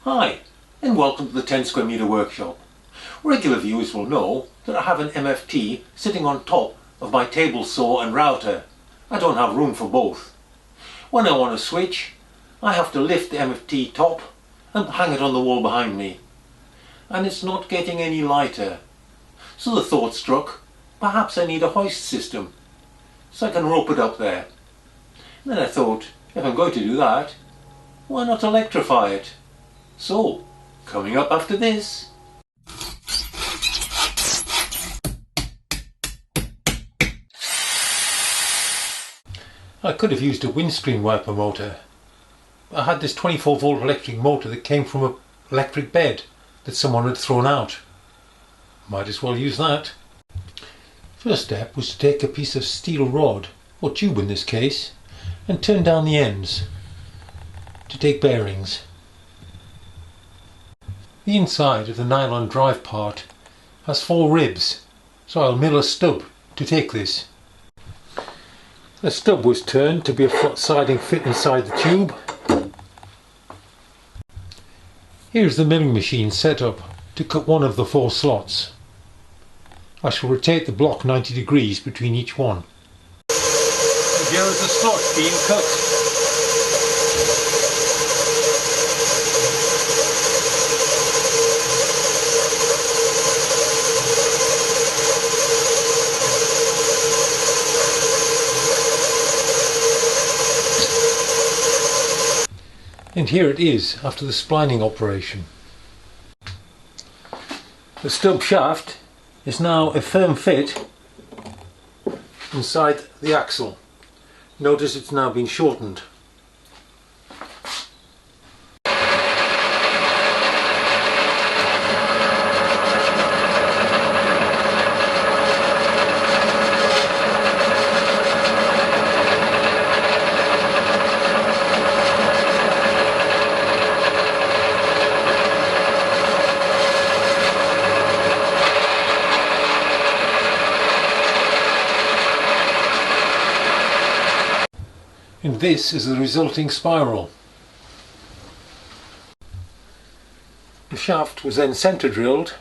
Hi, and welcome to the 10 square metre workshop. Regular viewers will know that I have an MFT sitting on top of my table saw and router. I don't have room for both. When I want to switch, I have to lift the MFT top and hang it on the wall behind me. And it's not getting any lighter. So the thought struck, perhaps I need a hoist system, so I can rope it up there. And then I thought, if I'm going to do that, why not electrify it? So, coming up after this. I could have used a windscreen wiper motor. I had this 24 volt electric motor that came from an electric bed that someone had thrown out. Might as well use that. First step was to take a piece of steel rod, or tube in this case, and turn down the ends to take bearings. The inside of the nylon drive part has 4 ribs, so I'll mill a stub to take this. The stub was turned to be a flat siding fit inside the tube. Here's the milling machine set up to cut one of the 4 slots. I shall rotate the block 90 degrees between each one. And here is the slot being cut. And here it is after the splining operation. The stub shaft is now a firm fit inside the axle. Notice it's now been shortened. And this is the resulting spiral. The shaft was then centre drilled .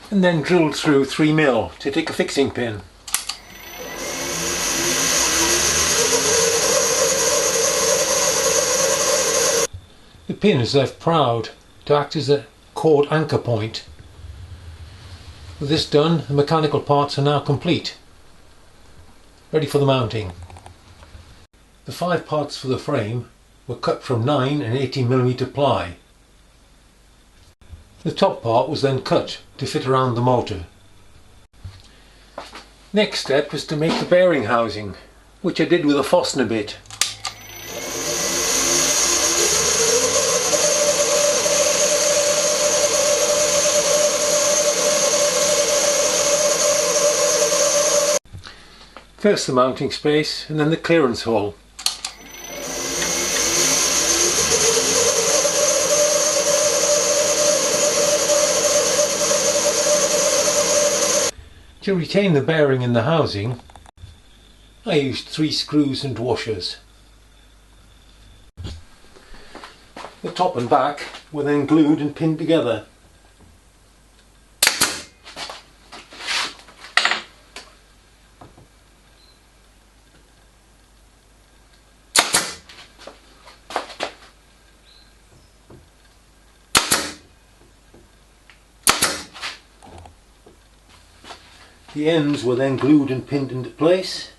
And then drilled through 3mm to take a fixing pin. The pin is left proud to act as a cord anchor point. With this done, the mechanical parts are now complete, ready for the mounting. The 5 parts for the frame were cut from 9 and 18mm ply. The top part was then cut to fit around the motor. Next step was to make the bearing housing, which I did with a Forstner bit. First the mounting space and then the clearance hole. To retain the bearing in the housing, I used 3 screws and washers. The top and back were then glued and pinned together. The ends were then glued and pinned into place.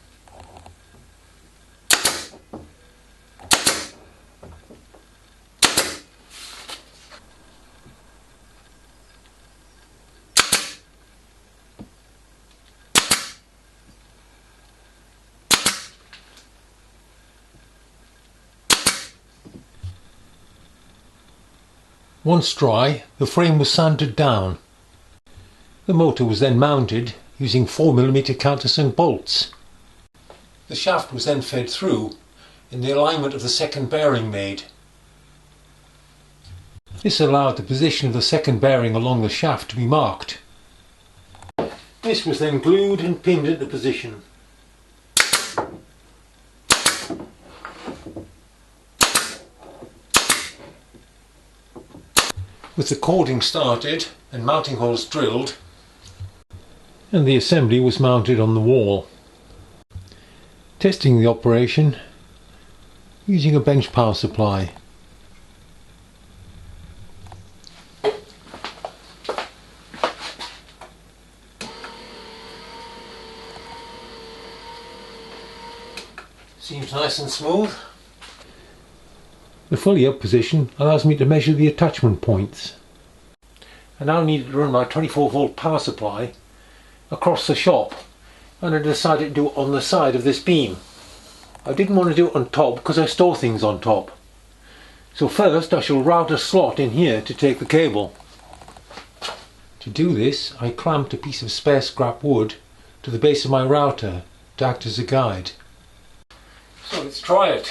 Once dry, the frame was sanded down. The motor was then mounted using 4mm countersunk bolts. The shaft was then fed through in the alignment of the second bearing made. This allowed the position of the second bearing along the shaft to be marked. This was then glued and pinned into position. With the cording started and mounting holes drilled, and the assembly was mounted on the wall. Testing the operation using a bench power supply. Seems nice and smooth. The fully up position allows me to measure the attachment points. I now needed to run my 24 volt power supply across the shop, and I decided to do it on the side of this beam. I didn't want to do it on top because I store things on top. So first I shall route a slot in here to take the cable. To do this I clamped a piece of spare scrap wood to the base of my router to act as a guide. So let's try it.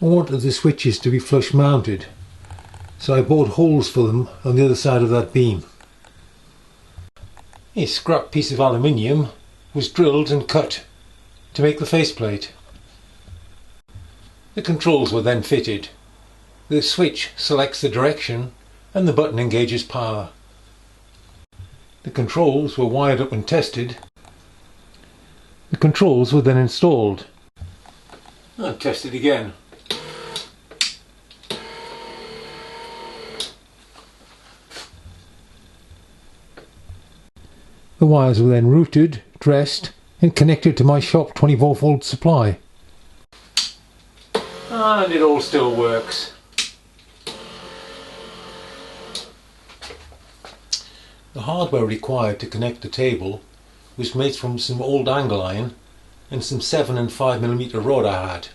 I wanted the switches to be flush mounted, so I bored holes for them on the other side of that beam. A scrap piece of aluminium was drilled and cut to make the faceplate. The controls were then fitted. The switch selects the direction and the button engages power. The controls were wired up and tested. The controls were then installed and tested again. The wires were then routed, dressed and connected to my shop 24 volt supply. And it all still works. The hardware required to connect the table was made from some old angle iron and some 7 and 5mm rod I had.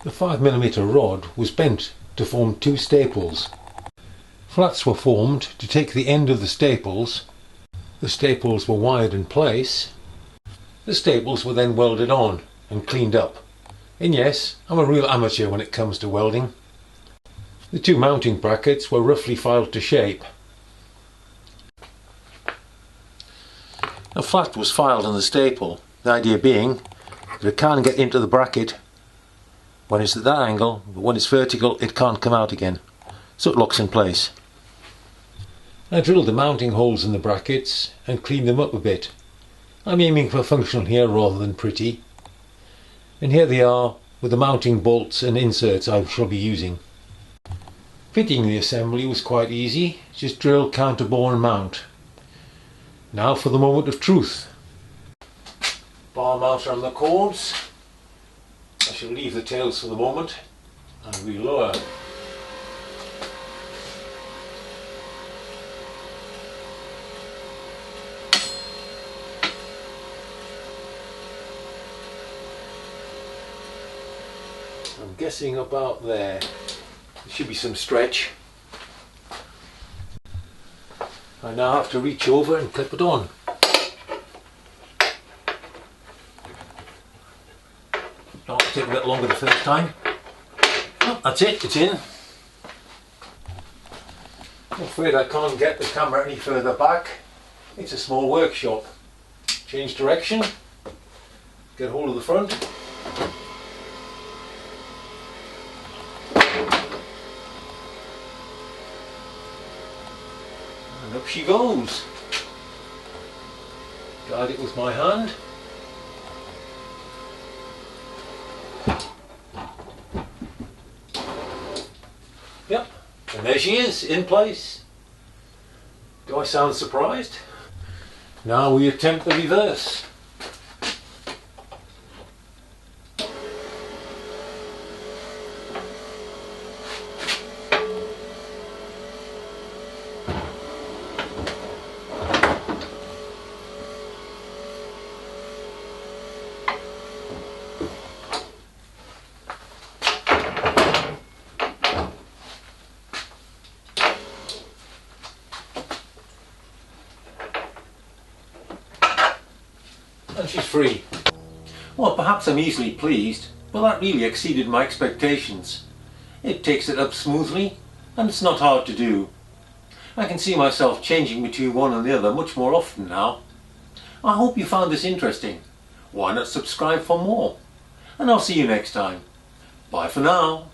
The 5mm rod was bent to form two staples. Flats were formed to take the end of the staples. The staples were wired in place. The staples were then welded on and cleaned up. And yes, I'm a real amateur when it comes to welding. The two mounting brackets were roughly filed to shape. A flat was filed on the staple, the idea being that it can't get into the bracket when it's at that angle, but when it's vertical it can't come out again, so it locks in place. I drilled the mounting holes in the brackets and cleaned them up a bit. I'm aiming for functional here rather than pretty. And here they are with the mounting bolts and inserts I shall be using. Fitting the assembly was quite easy, just drill, counterbore and mount. Now for the moment of truth. Bar mounter on the cords. I shall leave the tails for the moment and re-lower. I'm guessing about there. There should be some stretch. I now have to reach over and clip it on. That'll take a bit longer the first time. Oh, that's it, it's in. I'm afraid I can't get the camera any further back. It's a small workshop. Change direction, get hold of the front. And up she goes. Guide it with my hand. Yep, and there she is, in place. Do I sound surprised? Now we attempt the reverse. she's free. Well, perhaps I'm easily pleased, but that really exceeded my expectations. It takes it up smoothly, and it's not hard to do. I can see myself changing between one and the other much more often now. I hope you found this interesting. Why not subscribe for more? And I'll see you next time. Bye for now.